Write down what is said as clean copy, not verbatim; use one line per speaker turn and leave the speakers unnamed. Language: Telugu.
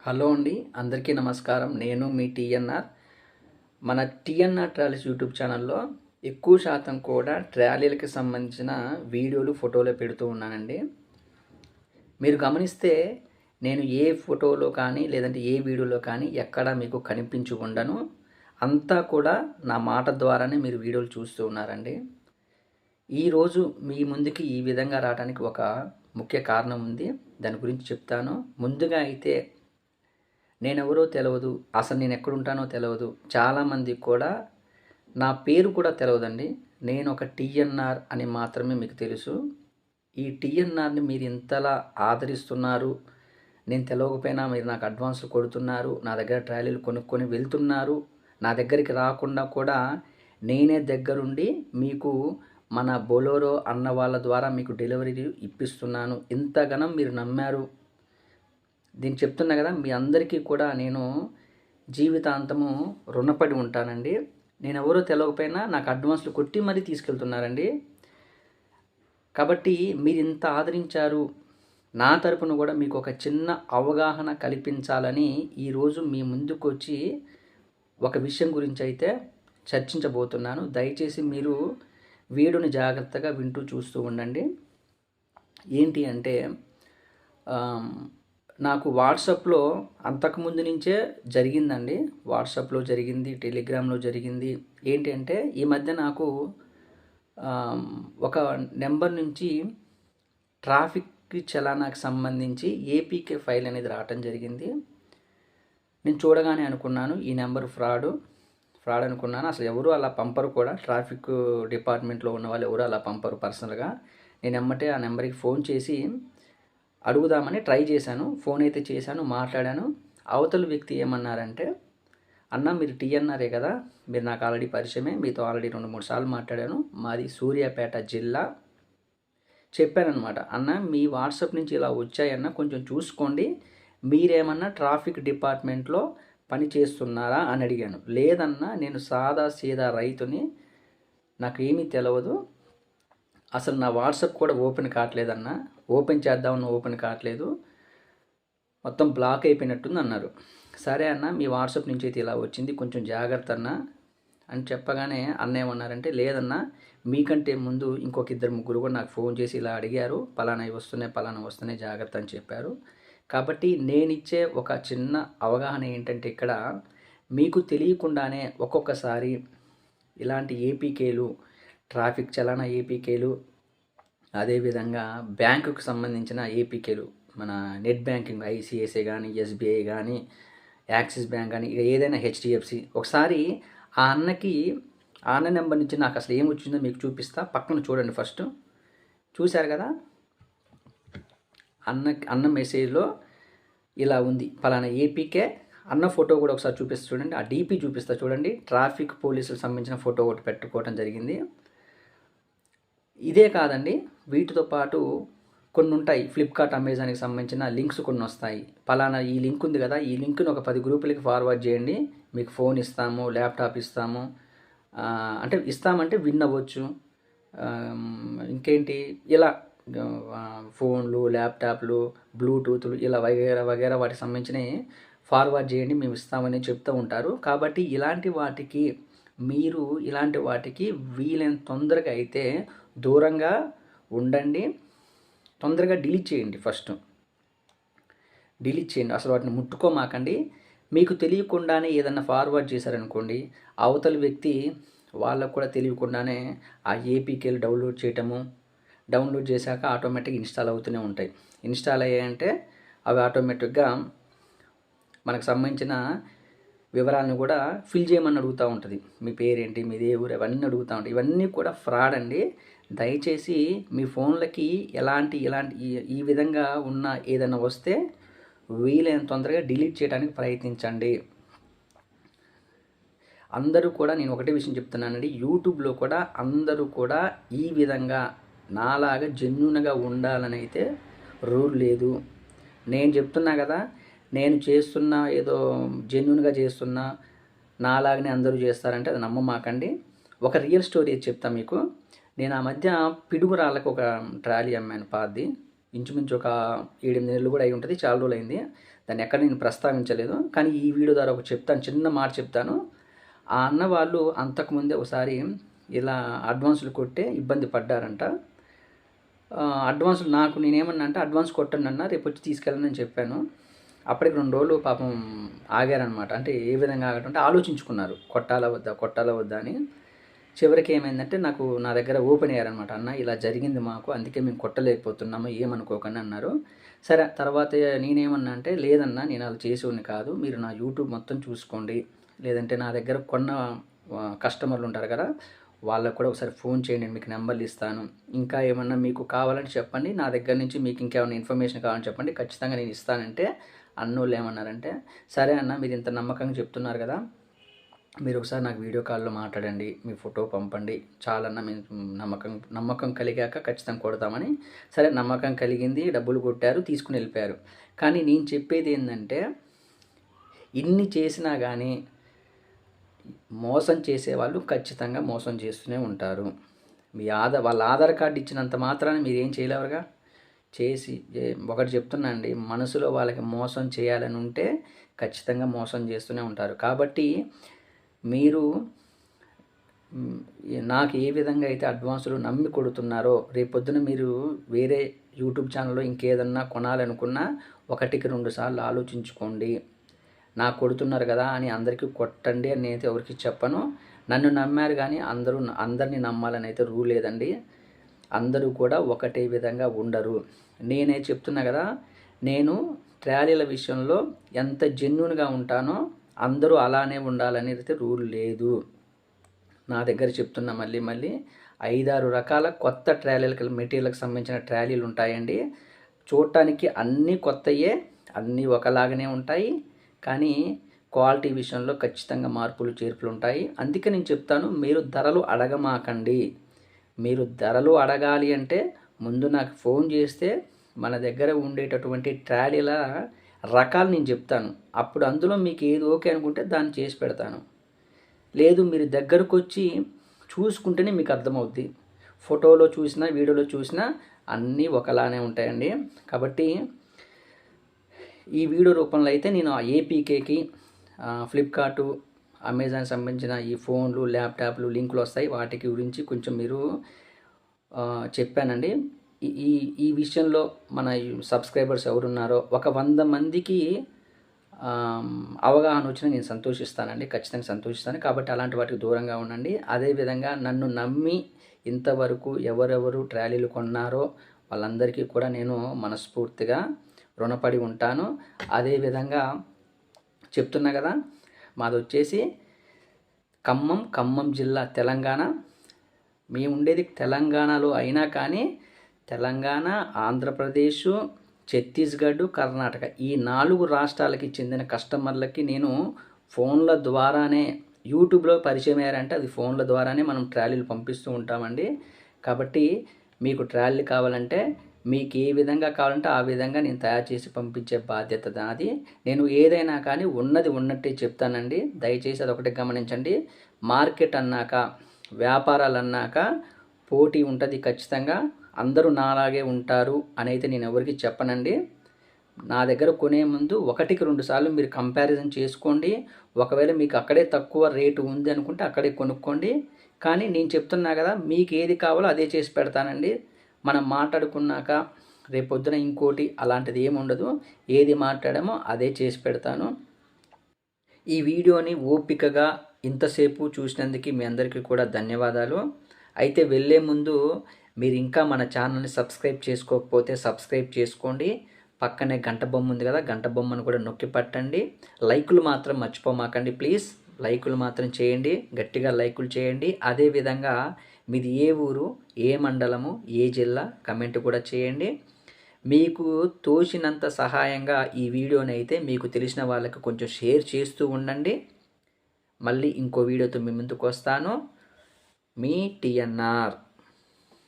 హలో అండి, అందరికీ నమస్కారం. నేను మీ టీఎన్ఆర్. మన టీఎన్ఆర్ ట్రావెల్స్ యూట్యూబ్ ఛానల్లో ఎక్కువ శాతం కూడా ట్రాలీలకి సంబంధించిన వీడియోలు, ఫోటోలు పెడుతూ ఉన్నానండి. మీరు గమనిస్తే నేను ఏ ఫోటోలో కానీ లేదంటే ఏ వీడియోలో కానీ ఎక్కడ మీకు కనిపించి ఉండను. అంతా కూడా నా మాట ద్వారానే మీరు వీడియోలు చూస్తూ ఉన్నారండి. ఈరోజు మీ ముందుకి ఈ విధంగా రావడానికి ఒక ముఖ్య కారణం ఉంది. దాని గురించి చెప్తాను. ముందుగా అయితే నేనెవరో తెలియదు, అసలు నేను ఎక్కడుంటానో తెలియదు. చాలామందికి కూడా నా పేరు కూడా తెలియదండి. నేను ఒక టీఎన్ఆర్ అని మాత్రమే మీకు తెలుసు. ఈ టీఎన్ఆర్ని మీరు ఇంతలా ఆదరిస్తున్నారు, నేను తెలియకపోయినా మీరు నాకు అడ్వాన్స్లు కొడుతున్నారు, నా దగ్గర ట్రాలీలు కొనుక్కొని వెళ్తున్నారు, నా దగ్గరికి రాకుండా కూడా నేనే దగ్గరుండి మీకు మన బొలోరో అన్న వాళ్ళ ద్వారా మీకు డెలివరీ ఇప్పిస్తున్నాను. ఇంతగానం మీరు నమ్మారు. దీన్ని చెప్తున్నా కదా, మీ అందరికీ కూడా నేను జీవితాంతము రుణపడి ఉంటానండి. నేను ఎవరో తెలియకపోయినా నాకు అడ్వాన్స్లు కొట్టి మరీ తీసుకెళ్తున్నారండి. కాబట్టి మీరు ఇంత ఆదరించారు. నా తరపున కూడా మీకు ఒక చిన్న అవగాహన కల్పించాలని ఈరోజు మీ ముందుకు వచ్చి ఒక విషయం గురించి అయితే చర్చించబోతున్నాను. దయచేసి మీరు వీడియోని జాగ్రత్తగా వింటూ చూస్తూ ఉండండి. ఏంటి అంటే, నాకు వాట్సాప్లో అంతకుముందు నుంచే జరిగిందండి. వాట్సాప్లో జరిగింది, టెలిగ్రామ్లో జరిగింది. ఏంటి అంటే, ఈ మధ్య నాకు ఒక నెంబర్ నుంచి ట్రాఫిక్ చలానాకు సంబంధించి ఏపీకే ఫైల్ అనేది రావటం జరిగింది. నేను చూడగానే అనుకున్నాను, ఈ నెంబర్ ఫ్రాడ్ అనుకున్నాను. అసలు ఎవరు అలా పంపరు కూడా. ట్రాఫిక్ డిపార్ట్మెంట్లో ఉన్న వాళ్ళు ఎవరు అలా పంపరు పర్సనల్గా. నేను ఎమ్మటే ఆ నెంబర్కి ఫోన్ చేసి అడుగుదామని ట్రై చేశాను. ఫోన్ అయితే చేశాను, మాట్లాడాను. అవతల వ్యక్తి ఏమన్నారంటే, అన్న మీరు టీఎన్ఆరే కదా, మీరు నాకు ఆల్రెడీ పరిచయమే, మీతో ఆల్రెడీ 2-3 సార్లు మాట్లాడాను, మాది సూర్యాపేట జిల్లా. చెప్పానమాట, అన్న మీ వాట్సాప్ నుంచి ఇలా వచ్చాయన్న, కొంచెం చూసుకోండి, మీరేమన్నా ట్రాఫిక్ డిపార్ట్మెంట్లో పని చేస్తున్నారా అని అడిగాను. లేదన్నా, నేను సాదా సీదా రైతుని, నాకు ఏమీ తెలియదు, అసలు నా వాట్సాప్ కూడా ఓపెన్ కావట్లేదన్నా, ఓపెన్ చేద్దామని ఓపెన్ కావట్లేదు, మొత్తం బ్లాక్ అయిపోయినట్టుంది అన్నారు. సరే అన్న, మీ వాట్సాప్ నుంచి అయితే ఇలా వచ్చింది, కొంచెం జాగ్రత్త అన్న అని చెప్పగానే అన్న ఏమన్నారంటే, లేదన్నా, మీకంటే ముందు ఇంకొక 2-3 కూడా నాకు ఫోన్ చేసి ఇలా అడిగారు, పలానా వస్తున్నాయి జాగ్రత్త అని చెప్పారు. కాబట్టి నేనిచ్చే ఒక చిన్న అవగాహన ఏంటంటే, ఇక్కడ మీకు తెలియకుండానే ఒక్కొక్కసారి ఇలాంటి ఏపీకేలు, ట్రాఫిక్ చలానా ఏపీకేలు, అదేవిధంగా బ్యాంకుకు సంబంధించిన ఏపీకేలు, మన నెట్ బ్యాంకింగ్ ఐసిఐసిఐ కానీ, ఎస్బీఐ కానీ, యాక్సిస్ బ్యాంక్ కానీ, ఏదైనా హెచ్డిఎఫ్సి, ఒకసారి ఆ అన్న నెంబర్ నుంచి నాకు అసలు ఏం వచ్చిందో మీకు చూపిస్తా. పక్కన చూడండి. ఫస్ట్ చూశారు కదా, అన్న మెసేజ్లో ఇలా ఉంది, పలానా ఏపీకే. అన్న ఫోటో కూడా ఒకసారి చూపిస్తా చూడండి, ఆ డీపీ చూపిస్తా చూడండి. ట్రాఫిక్ పోలీసులకు సంబంధించిన ఫోటో ఒకటి పెట్టుకోవడం జరిగింది. ఇదే కాదండి, వీటితో పాటు కొన్ని ఉంటాయి. ఫ్లిప్కార్ట్, అమెజాన్కి సంబంధించిన లింక్స్ కొన్ని వస్తాయి. పలానా ఈ లింక్ ఉంది కదా, ఈ లింక్ని ఒక 10 గ్రూపులకి ఫార్వర్డ్ చేయండి, మీకు ఫోన్ ఇస్తాము, ల్యాప్టాప్ ఇస్తాము. అంటే ఇస్తామంటే విన్ అవ్వచ్చు, ఇంకేంటి ఇలా ఫోన్లు, ల్యాప్టాప్లు, బ్లూటూత్లు, ఇలా వగేరా వాటికి సంబంధించినవి ఫార్వర్డ్ చేయండి, మేము ఇస్తామని చెప్తూ ఉంటారు. కాబట్టి ఇలాంటి వాటికి వీలైన తొందరగా అయితే దూరంగా ఉండండి. తొందరగా డిలీట్ చేయండి. అసలు వాటిని ముట్టుకోమాకండి. మీకు తెలియకుండానే ఏదన్నా ఫార్వర్డ్ చేశారనుకోండి, అవతల వ్యక్తి వాళ్ళకు కూడా తెలియకుండానే ఆ ఏపీకేలు డౌన్లోడ్ చేశాక ఆటోమేటిక్గా ఇన్స్టాల్ అవుతూనే ఉంటాయి. ఇన్స్టాల్ అయ్యాయంటే అవి ఆటోమేటిక్గా మనకు సంబంధించిన వివరాలను కూడా ఫిల్ చేయమని అడుగుతూ ఉంటుంది. మీ పేరేంటి, మీది ఏ ఊరు, అవన్నీ అడుగుతూ ఉంటాయి. ఇవన్నీ కూడా ఫ్రాడ్ అండి. దయచేసి మీ ఫోన్లకి ఇలాంటి ఈ విధంగా ఉన్న ఏదైనా వస్తే వీలైన తొందరగా డిలీట్ చేయడానికి ప్రయత్నించండి. అందరూ కూడా, నేను ఒకటే విషయం చెప్తున్నానండి, యూట్యూబ్లో కూడా అందరూ కూడా ఈ విధంగా నాలాగా జెన్యూన్గా ఉండాలని అయితే రూల్ లేదు. నేను చెప్తున్నా కదా, నేను చేస్తున్నా ఏదో జెన్యూన్గా చేస్తున్నా, నాలాగనే అందరూ చేస్తారంటే అది నమ్మమాకండి. ఒక రియల్ స్టోరీ చెప్తా మీకు. నేను ఆ మధ్య పిడుగురాళ్ళకు ఒక ట్రాలీ అమ్మాను, పాతది. ఇంచుమించు ఒక 7-8 నెలలు కూడా అయి ఉంటుంది, చాలా రోజులు అయింది. దాన్ని ఎక్కడ నేను ప్రస్తావించలేదు, కానీ ఈ వీడియో ద్వారా ఒక చెప్తాను, చిన్న మాట చెప్తాను. ఆ అన్న వాళ్ళు అంతకుముందే ఒకసారి ఇలా అడ్వాన్సులు కొట్టే ఇబ్బంది పడ్డారంట. అడ్వాన్సులు నేనేమన్నా అంటే అడ్వాన్స్ కొట్టండి అన్న, రేపు వచ్చి తీసుకెళ్ళండి అని చెప్పాను. అప్పటికి 2 రోజులు పాపం ఆగారనమాట. అంటే ఏ విధంగా ఆగటం అంటే ఆలోచించుకున్నారు, కొట్టాలా వద్దా అని. చివరికి ఏమైందంటే నా దగ్గర ఓపెన్ అయ్యారనమాట. అన్న ఇలా జరిగింది మాకు, అందుకే మేము కొట్టలేకపోతున్నాము, ఏమనుకోకండి అన్నారు. సరే, తర్వాత నేనేమన్నా అంటే లేదన్నా, నేను అలా చేసేవాడిని కాదు, మీరు నా యూట్యూబ్ మొత్తం చూసుకోండి, లేదంటే నా దగ్గర కొన్న కస్టమర్లు ఉంటారు కదా, వాళ్ళకు కూడా ఒకసారి ఫోన్ చేయండి, మీకు నెంబర్లు ఇస్తాను, ఇంకా ఏమన్నా మీకు కావాలంటే చెప్పండి, నా దగ్గర నుంచి మీకు ఇంకేమైనా ఇన్ఫర్మేషన్ కావాలని చెప్పండి, ఖచ్చితంగా నేను ఇస్తానంటే అన్నోళ్ళు ఏమన్నారంటే సరే అన్న, మీరు ఇంత నమ్మకంగా చెప్తున్నారు కదా, మీరు ఒకసారి నాకు వీడియో కాల్లో మాట్లాడండి, మీ ఫోటో పంపండి, చాలన్న, మేము నమ్మకం కలిగాక ఖచ్చితంగా కొడతామని. సరే, నమ్మకం కలిగింది, డబ్బులు కొట్టారు, తీసుకుని వెళ్ళిపోయారు. కానీ నేను చెప్పేది ఏంటంటే, ఇన్ని చేసినా కానీ మోసం చేసేవాళ్ళు ఖచ్చితంగా మోసం చేస్తూనే ఉంటారు. వాళ్ళ ఆధార్ కార్డు ఇచ్చినంత మాత్రాన మీరు ఏం చేయలేరుగా. ఒకటి చెప్తున్నా అండి, మనసులో వాళ్ళకి మోసం చేయాలని ఉంటే ఖచ్చితంగా మోసం చేస్తూనే ఉంటారు. కాబట్టి మీరు నాకు ఏ విధంగా అయితే అడ్వాన్సులు నమ్మి కొడుతున్నారో, రేపొద్దున మీరు వేరే యూట్యూబ్ ఛానల్లో ఇంకేదన్నా కొనాలనుకున్నా 1కి 2 సార్లు ఆలోచించుకోండి. నాకు కొడుతున్నారు కదా అని అందరికీ కొట్టండి అని నేనైతే ఎవరికి చెప్పను. నన్ను నమ్మారు కానీ అందరినీ నమ్మాలని అయితే రూల్ లేదండి. అందరూ కూడా ఒకటే విధంగా ఉండరు. నేనే చెప్తున్నా కదా, నేను ట్రాలీల విషయంలో ఎంత జెన్యూన్గా ఉంటానో అందరూ అలానే ఉండాలని అయితే రూల్ లేదు. నా దగ్గర చెప్తున్నా మళ్ళీ 5-6 రకాల కొత్త ట్రాలీలకు మెటీరియల్కి సంబంధించిన ట్రాలీలు ఉంటాయండి. చూడటానికి అన్నీ కొత్తయే, అన్నీ ఒకలాగానే ఉంటాయి, కానీ క్వాలిటీ విషయంలో ఖచ్చితంగా మార్పులు చేర్పులు ఉంటాయి. అందుకే నేను చెప్తాను, మీరు ధరలు అడగమాకండి. మీరు ధరలు అడగాలి అంటే ముందు నాకు ఫోన్ చేస్తే మన దగ్గర ఉండేటటువంటి ట్రాలీల రకాలు నేను చెప్తాను. అప్పుడు అందులో మీకు ఏది ఓకే అనుకుంటే దాన్ని చేసి పెడతాను. లేదు, మీరు దగ్గరకు వచ్చి చూసుకుంటేనే మీకు అర్థమవుద్ది. ఫోటోలో చూసినా వీడియోలో చూసినా అన్నీ ఒకలానే ఉంటాయండి. కాబట్టి ఈ వీడియో రూపంలో అయితే నేను ఏపీకేకి ఫ్లిప్కార్టు, అమెజాన్ సంబంధించిన ఈ ఫోన్లు, ల్యాప్టాప్లు లింకులు వస్తాయి, వాటికి గురించి కొంచెం మీరు చెప్పానండి. ఈ విషయంలో మన సబ్స్క్రైబర్స్ ఎవరున్నారో ఒక 100 మందికి అవగాహన వచ్చినా నేను సంతోషిస్తానండి, ఖచ్చితంగా సంతోషిస్తాను. కాబట్టి అలాంటి వాటికి దూరంగా ఉండండి. అదేవిధంగా నన్ను నమ్మి ఇంతవరకు ఎవరెవరు ట్రాలీలు కొన్నారో వాళ్ళందరికీ కూడా నేను మనస్ఫూర్తిగా రుణపడి ఉంటాను. అదేవిధంగా చెప్తున్నా కదా, మాది వచ్చేసి ఖమ్మం జిల్లా, తెలంగాణ. మేము ఉండేది తెలంగాణలో అయినా కానీ తెలంగాణ, ఆంధ్రప్రదేశ్, ఛత్తీస్గఢ్, కర్ణాటక ఈ 4 రాష్ట్రాలకి చెందిన కస్టమర్లకి నేను ఫోన్ల ద్వారానే, యూట్యూబ్లో పరిచయం అయ్యారంటే అది ఫోన్ల ద్వారానే మనం ట్రాలీలు పంపిస్తూ ఉంటామండి. కాబట్టి మీకు ట్రాలీలు కావాలంటే మీకు ఏ విధంగా కావాలంటే ఆ విధంగా నేను తయారు చేసి పంపించే బాధ్యత నాది. నేను ఏదైనా కానీ ఉన్నది ఉన్నట్టే చెప్తానండి, దయచేసి అదొకటి గమనించండి. మార్కెట్ అన్నాక, వ్యాపారాలు అన్నాక పోటీ ఉంటుంది ఖచ్చితంగా. అందరూ నాలాగే ఉంటారు అని అయితే నేను ఎవరికి చెప్పనండి. నా దగ్గర కొనే ముందు 1కి 2 సార్లు మీరు కంపారిజన్ చేసుకోండి. ఒకవేళ మీకు అక్కడే తక్కువ రేటు ఉంది అనుకుంటే అక్కడే కొనుక్కోండి. కానీ నేను చెప్తున్నా కదా, మీకు ఏది కావాలో అదే చేసి పెడతానండి. మనం మాట్లాడుకున్నాక రేపొద్దున ఇంకోటి అలాంటిది ఏమి ఉండదు. ఏది మాట్లాడామో అదే చేసి పెడతాను. ఈ వీడియోని ఓపికగా ఇంతసేపు చూసినందుకు మీ అందరికీ కూడా ధన్యవాదాలు. అయితే వెళ్ళే ముందు మీరు ఇంకా మన ఛానల్ని సబ్స్క్రైబ్ చేసుకోకపోతే సబ్స్క్రైబ్ చేసుకోండి. పక్కనే గంట బొమ్మ ఉంది కదా, గంట బొమ్మను కూడా నొక్కి పట్టండి. లైకులు మాత్రం మర్చిపోమాకండి ప్లీజ్. లైకులు మాత్రం చేయండి, గట్టిగా లైకులు చేయండి. అదేవిధంగా మీది ఏ ఊరు, ఏ మండలము, ఏ జిల్లా కమెంట్ కూడా చేయండి. మీకు తోచినంత సహాయంగా ఈ వీడియోని అయితే మీకు తెలిసిన వాళ్ళకి కొంచెం షేర్ చేస్తూ ఉండండి. మళ్ళీ ఇంకో వీడియోతో మీ ముందుకు వస్తాను. మీ TNR.